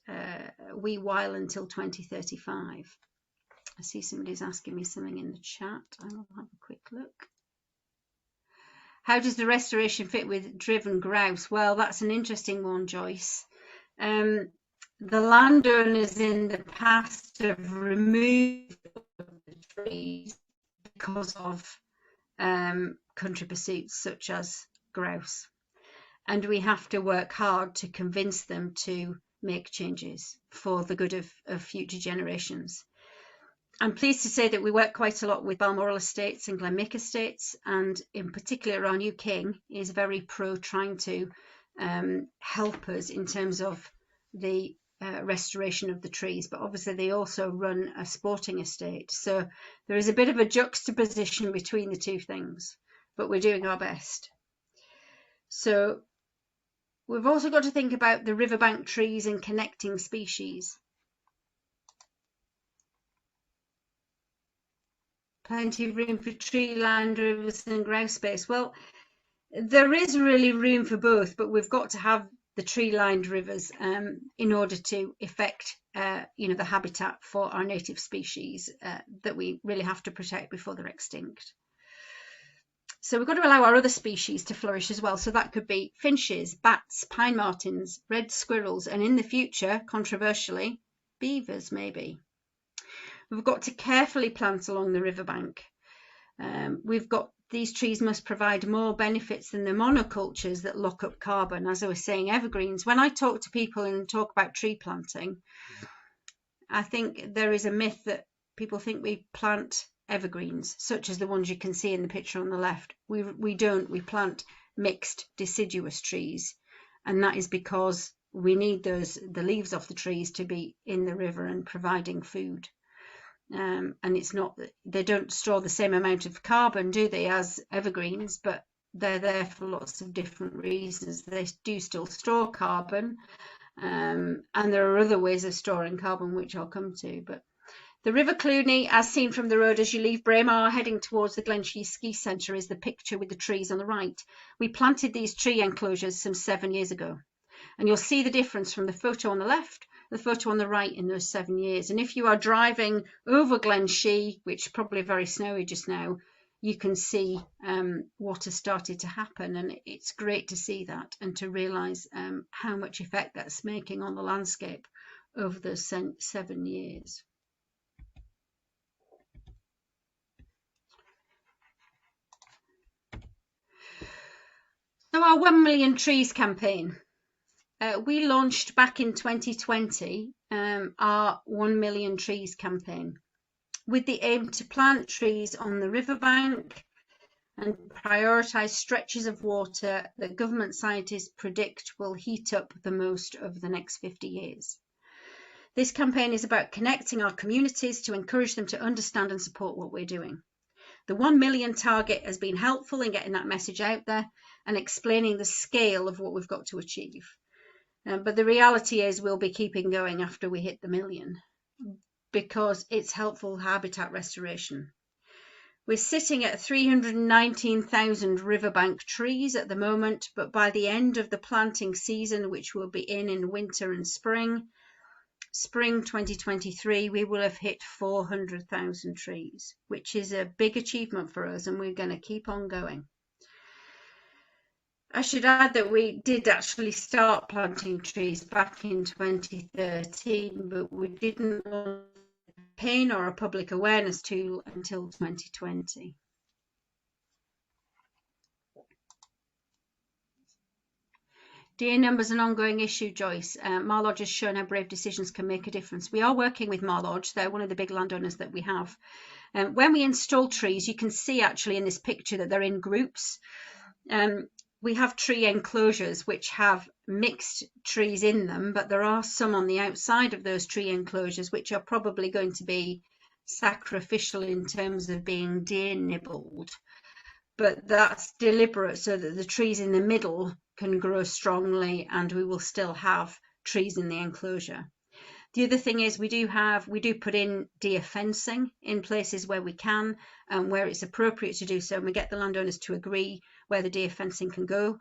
wee while until 2035. I see somebody's asking me something in the chat. I'll have a quick look. How does the restoration fit with driven grouse? Well, that's an interesting one, Joyce. The landowners in the past have removed the trees because of country pursuits such as grouse. And we have to work hard to convince them to make changes for the good of future generations. I'm pleased to say that we work quite a lot with Balmoral Estates and Glenmick Estates, and in particular our new king is very pro trying to help us in terms of the restoration of the trees, but obviously they also run a sporting estate, so there is a bit of a juxtaposition between the two things, but we're doing our best. So we've also got to think about the riverbank trees and connecting species. Plenty of room for tree-lined rivers and grouse space. Well, there is really room for both, but we've got to have the tree-lined rivers in order to effect, the habitat for our native species that we really have to protect before they're extinct. So we've got to allow our other species to flourish as well. So that could be finches, bats, pine martens, red squirrels, and in the future, controversially, beavers maybe. We've got to carefully plant along the riverbank. These trees must provide more benefits than the monocultures that lock up carbon. As I was saying, evergreens. When I talk to people and talk about tree planting, I think there is a myth that people think we plant evergreens, such as the ones you can see in the picture on the left. We don't. We plant mixed deciduous trees, and that is because we need the leaves off the trees to be in the river and providing food. And it's not that they don't store the same amount of carbon, do they, as evergreens, but they're there for lots of different reasons. They do still store carbon, and there are other ways of storing carbon which I'll come to. But the River Cluny, as seen from the road as you leave Braemar heading towards the Glenshee Ski Centre, is the picture with the trees on the right. We planted these tree enclosures some 7 years ago, and you'll see the difference from the photo on the left, the photo on the right in those 7 years. And if you are driving over Glenshee, which is probably very snowy just now, you can see what has started to happen, and it's great to see that and to realise how much effect that's making on the landscape over those 7 years. So our 1 Million Trees campaign. We launched back in 2020 our 1 Million Trees campaign with the aim to plant trees on the riverbank and prioritise stretches of water that government scientists predict will heat up the most over the next 50 years. This campaign is about connecting our communities to encourage them to understand and support what we're doing. The 1 million target has been helpful in getting that message out there and explaining the scale of what we've got to achieve. But the reality is we'll be keeping going after we hit the million because it's helpful habitat restoration. We're sitting at 319,000 riverbank trees at the moment, but by the end of the planting season, which will be in winter and spring, spring 2023, we will have hit 400,000 trees, which is a big achievement for us, and we're going to keep on going. I should add that we did actually start planting trees back in 2013, but we didn't launch a campaign or a public awareness tool until 2020. Deer numbers an ongoing issue, Joyce. Marlodge has shown how brave decisions can make a difference. We are working with Marlodge. They're one of the big landowners that we have. When we install trees, you can see actually in this picture that they're in groups. We have tree enclosures which have mixed trees in them, but there are some on the outside of those tree enclosures which are probably going to be sacrificial in terms of being deer nibbled. But that's deliberate so that the trees in the middle can grow strongly and we will still have trees in the enclosure. The other thing is we do put in deer fencing in places where we can and where it's appropriate to do so, and we get the landowners to agree where the deer fencing can go.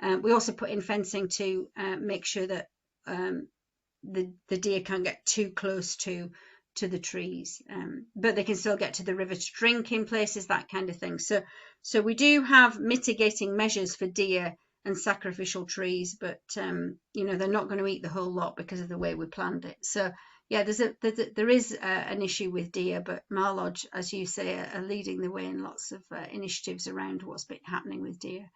We also put in fencing to make sure that the deer can't get too close to the trees, but they can still get to the river to drink in places, that kind of thing. So we do have mitigating measures for deer and sacrificial trees, but they're not going to eat the whole lot because of the way we planned it. So yeah, there is an issue with deer, but Marlodge, as you say, are leading the way in lots of initiatives around what's been happening with deer.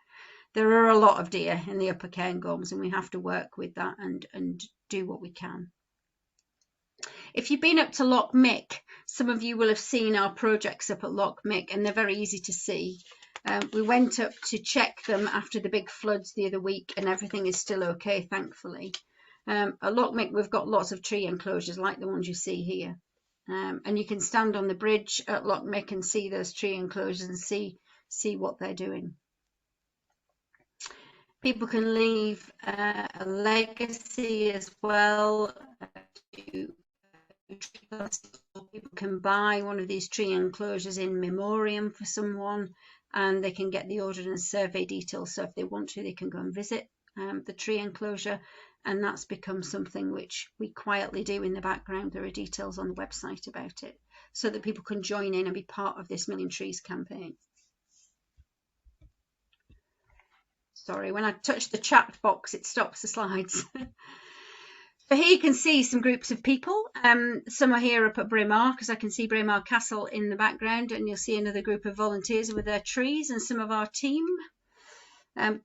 There are a lot of deer in the upper Cairngorms, and we have to work with that and do what we can. If you've been up to Loch Mick, some of you will have seen our projects up at Loch Mick, and they're very easy to see. We went up to check them after the big floods the other week, and everything is still okay, thankfully. At Loch Mick, we've got lots of tree enclosures like the ones you see here. And you can stand on the bridge at Loch Mick and see those tree enclosures and see what they're doing. People can leave a legacy as well. People can buy one of these tree enclosures in memoriam for someone, and they can get the ordnance survey details. So if they want to, they can go and visit the tree enclosure, and that's become something which we quietly do in the background. There are details on the website about it so that people can join in and be part of this Million Trees campaign. Sorry, when I touch the chat box, it stops the slides. So here you can see some groups of people. Some are here up at Braemar, because I can see Braemar Castle in the background, and you'll see another group of volunteers with their trees and some of our team.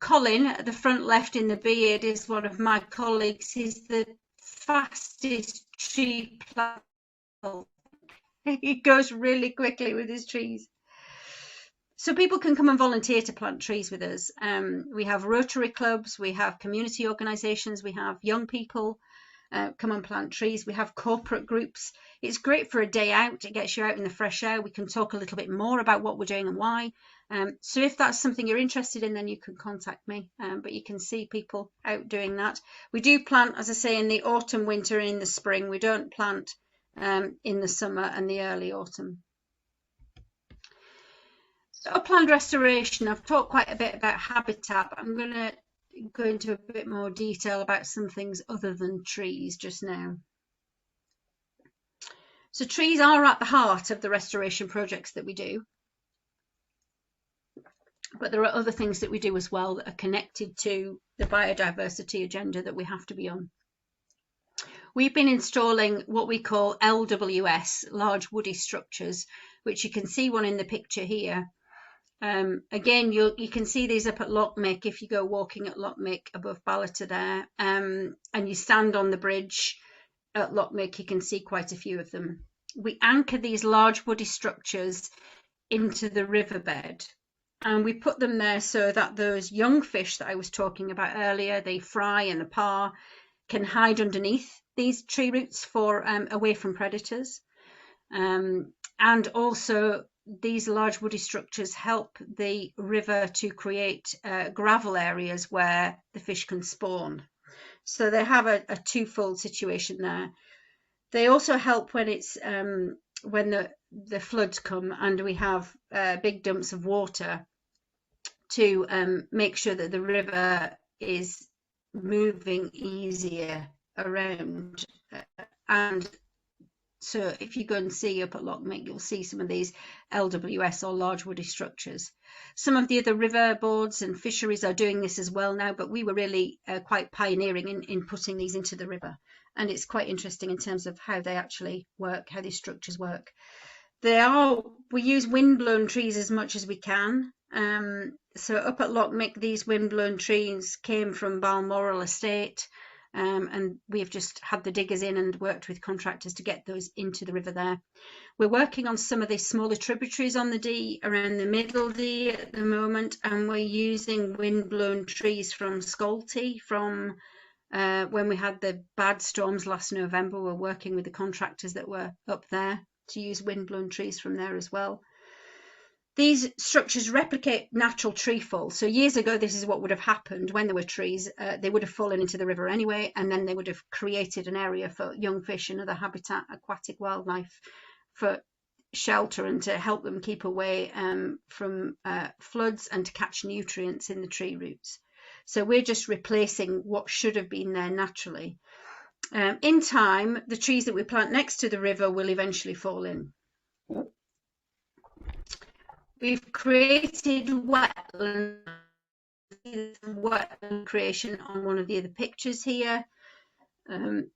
Colin at the front left in the beard is one of my colleagues. He's the fastest tree planter. He goes really quickly with his trees. So people can come and volunteer to plant trees with us. We have Rotary clubs, we have community organisations, we have young people come and plant trees. We have corporate groups. It's great for a day out. It gets you out in the fresh air. We can talk a little bit more about what we're doing and why. So if that's something you're interested in, then you can contact me. But you can see people out doing that. We do plant, as I say, in the autumn, winter, and in the spring. We don't plant in the summer and the early autumn. So upland restoration, I've talked quite a bit about habitat. I'm going to go into a bit more detail about some things other than trees just now. So trees are at the heart of the restoration projects that we do, but there are other things that we do as well that are connected to the biodiversity agenda that we have to be on. We've been installing what we call LWS, large woody structures, which you can see one in the picture here. Again, you can see these up at Loch Mick if you go walking at Loch Mick above Ballater there, and you stand on the bridge at Loch Mick, you can see quite a few of them. We anchor these large woody structures into the riverbed, and we put them there so that those young fish that I was talking about earlier, the fry and the parr, can hide underneath these tree roots for away from predators. And also these large woody structures help the river to create gravel areas where the fish can spawn. So they have a twofold situation there. They also help when it's when the floods come and we have big dumps of water, to make sure that the river is moving easier around And so if you go and see up at Loch Mick, you'll see some of these LWS or large woody structures. Some of the other river boards and fisheries are doing this as well now, but we were really quite pioneering in putting these into the river. And it's quite interesting in terms of how they actually work, how these structures work. We use windblown trees as much as we can. So up at Loch Mick, these windblown trees came from Balmoral Estate. And we have just had the diggers in and worked with contractors to get those into the river there. We're working on some of the smaller tributaries on the Dee, around the Middle Dee at the moment, and we're using windblown trees from Scolty from when we had the bad storms last November. We're working with the contractors that were up there to use windblown trees from there as well. These structures replicate natural tree fall. So years ago, this is what would have happened when there were trees. They would have fallen into the river anyway, and then they would have created an area for young fish and other habitat, aquatic wildlife, for shelter and to help them keep away from floods and to catch nutrients in the tree roots. So we're just replacing what should have been there naturally. In time, the trees that we plant next to the river will eventually fall in. We've created wetland creation on one of the other pictures here.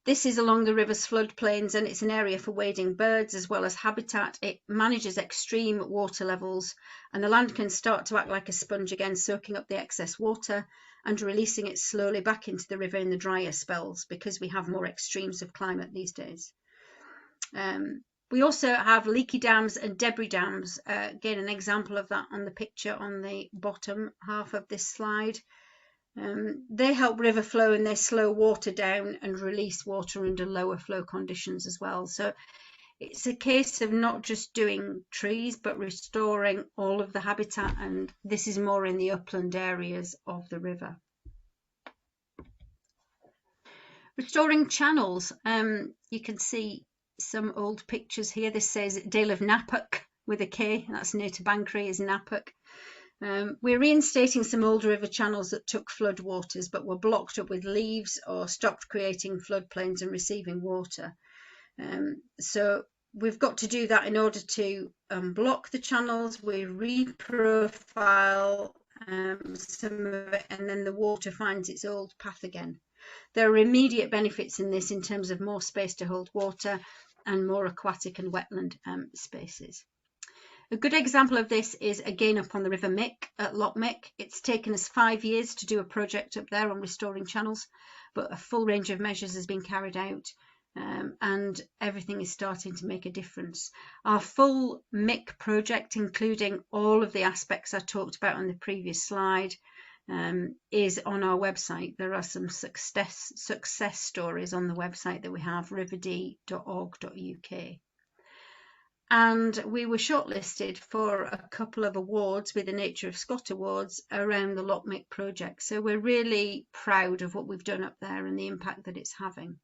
This is along the river's floodplains, and it's an area for wading birds as well as habitat. It manages extreme water levels, and the land can start to act like a sponge again, soaking up the excess water and releasing it slowly back into the river in the drier spells, because we have more extremes of climate these days. We also have leaky dams and debris dams. Again, an example of that on the picture on the bottom half of this slide. They help river flow and they slow water down and release water under lower flow conditions as well. So it's a case of not just doing trees, but restoring all of the habitat. And this is more in the upland areas of the river. Restoring channels. You can see some old pictures here. This says Dale of Nappock with a K, that's near to Banchory, is Nappock. We're reinstating some old river channels that took flood waters but were blocked up with leaves or stopped creating floodplains and receiving water. So we've got to do that in order to block the channels. We reprofile some of it, and then the water finds its old path again. There are immediate benefits in this in terms of more space to hold water and more aquatic and wetland spaces. A good example of this is again up on the River Mick at Loch Mick. It's taken us 5 years to do a project up there on restoring channels, but a full range of measures has been carried out, and everything is starting to make a difference. Our full Mick project, including all of the aspects I talked about on the previous slide, is on our website. There are some success stories on the website that we have, riverdee.org.uk. And we were shortlisted for a couple of awards with the Nature of Scott Awards around the Loch Mick project. So we're really proud of what we've done up there and the impact that it's having.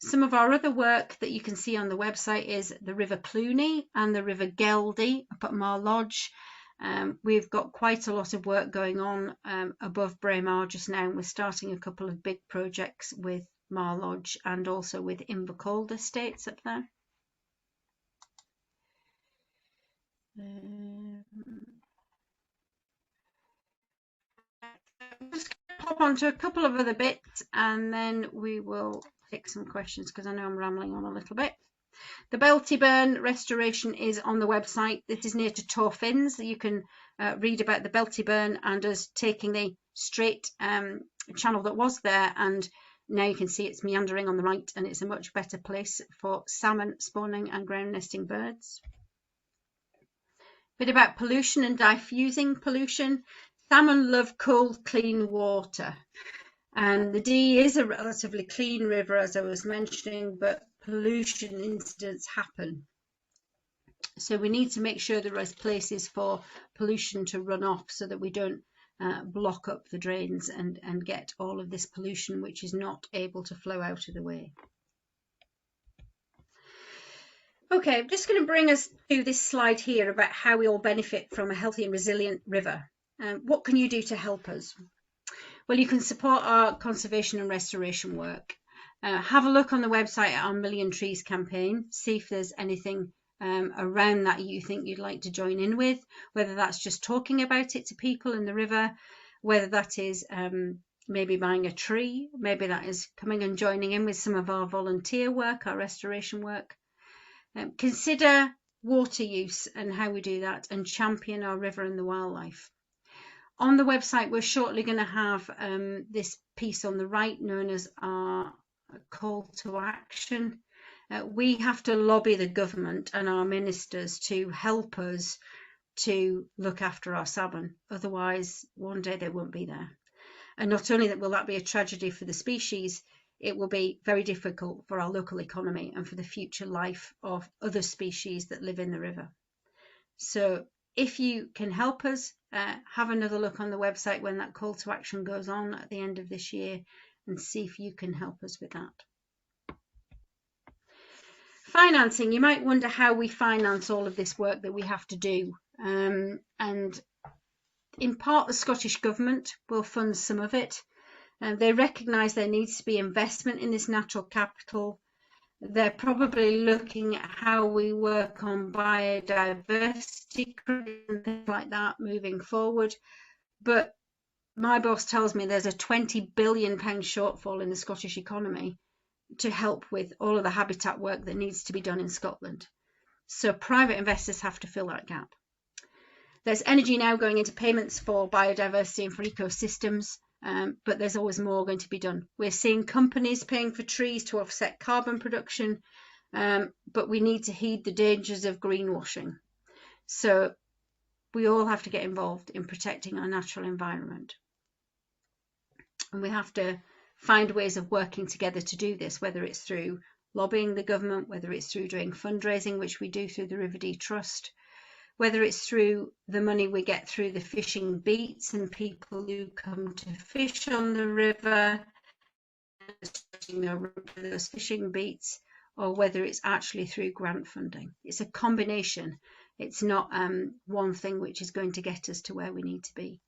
Some of our other work that you can see on the website is the River Cluny and the River Geldie up at Mar Lodge. We've got quite a lot of work going on above Braemar just now, and we're starting a couple of big projects with Mar Lodge and also with Invercold Estates up there. I'm just going to hop on to a couple of other bits and then we will take some questions, because I know I'm rambling on a little bit. The Belty Burn restoration is on the website. This is near to Torfins. You can read about the Belty Burn and us taking the straight channel that was there, and now you can see it's meandering on the right, and it's a much better place for salmon spawning and ground nesting birds. A bit about pollution and diffusing pollution. Salmon love cold, clean water. And the Dee is a relatively clean river, as I was mentioning, but pollution incidents happen. So we need to make sure there are places for pollution to run off so that we don't block up the drains and get all of this pollution which is not able to flow out of the way. Okay, I'm just going to bring us to this slide here about how we all benefit from a healthy and resilient river. What can you do to help us? Well, you can support our conservation and restoration work. Have a look on the website at our Million Trees campaign, see if there's anything around that you think you'd like to join in with, whether that's just talking about it to people in the river, whether that is maybe buying a tree, maybe that is coming and joining in with some of our volunteer work, our restoration work. Consider water use and how we do that, and champion our river and the wildlife. On the website, we're shortly going to have this piece on the right known as our call to action. We have to lobby the government and our ministers to help us to look after our salmon. Otherwise, one day they won't be there. And not only that will that be a tragedy for the species, it will be very difficult for our local economy and for the future life of other species that live in the river. So if you can help us, have another look on the website when that call to action goes on at the end of this year and see if you can help us with that. Financing. You might wonder how we finance all of this work that we have to do. And in part, the Scottish Government will fund some of it. They recognise there needs to be investment in this natural capital. They're probably looking at how we work on biodiversity and things like that moving forward. But my boss tells me there's a £20 billion shortfall in the Scottish economy to help with all of the habitat work that needs to be done in Scotland. So private investors have to fill that gap. There's energy now going into payments for biodiversity and for ecosystems. But there's always more going to be done. We're seeing companies paying for trees to offset carbon production, but we need to heed the dangers of greenwashing. So we all have to get involved in protecting our natural environment. And we have to find ways of working together to do this, whether it's through lobbying the government, whether it's through doing fundraising, which we do through the River Dee Trust, whether it's through the money we get through the fishing beats and people who come to fish on the river, those fishing beats, or whether it's actually through grant funding. It's a combination. It's not one thing which is going to get us to where we need to be.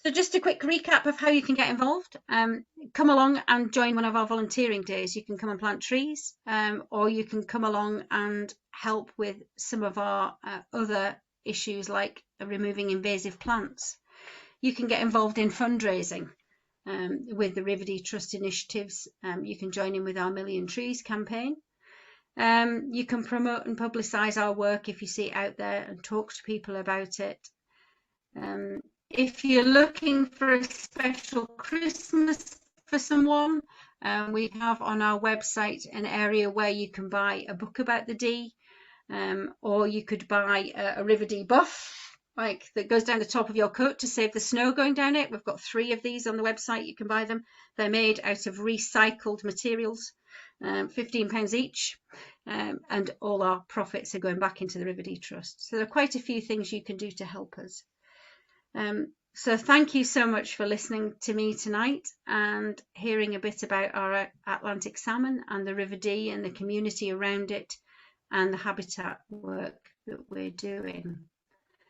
So just a quick recap of how you can get involved. Come along and join one of our volunteering days. You can come and plant trees, or you can come along and help with some of our other issues like removing invasive plants. You can get involved in fundraising with the River Dee Trust initiatives. You can join in with our Million Trees campaign. You can promote and publicise our work if you see it out there and talk to people about it. If you're looking for a special Christmas for someone, we have on our website an area where you can buy a book about the Dee, or you could buy a River Dee buff, like that goes down the top of your coat to save the snow going down it. We've got 3 of these on the website. You can buy them. They're made out of recycled materials, £15 each, and all our profits are going back into the River Dee Trust. So there are quite a few things you can do to help us. So thank you so much for listening to me tonight and hearing a bit about our Atlantic salmon and the River Dee and the community around it and the habitat work that we're doing.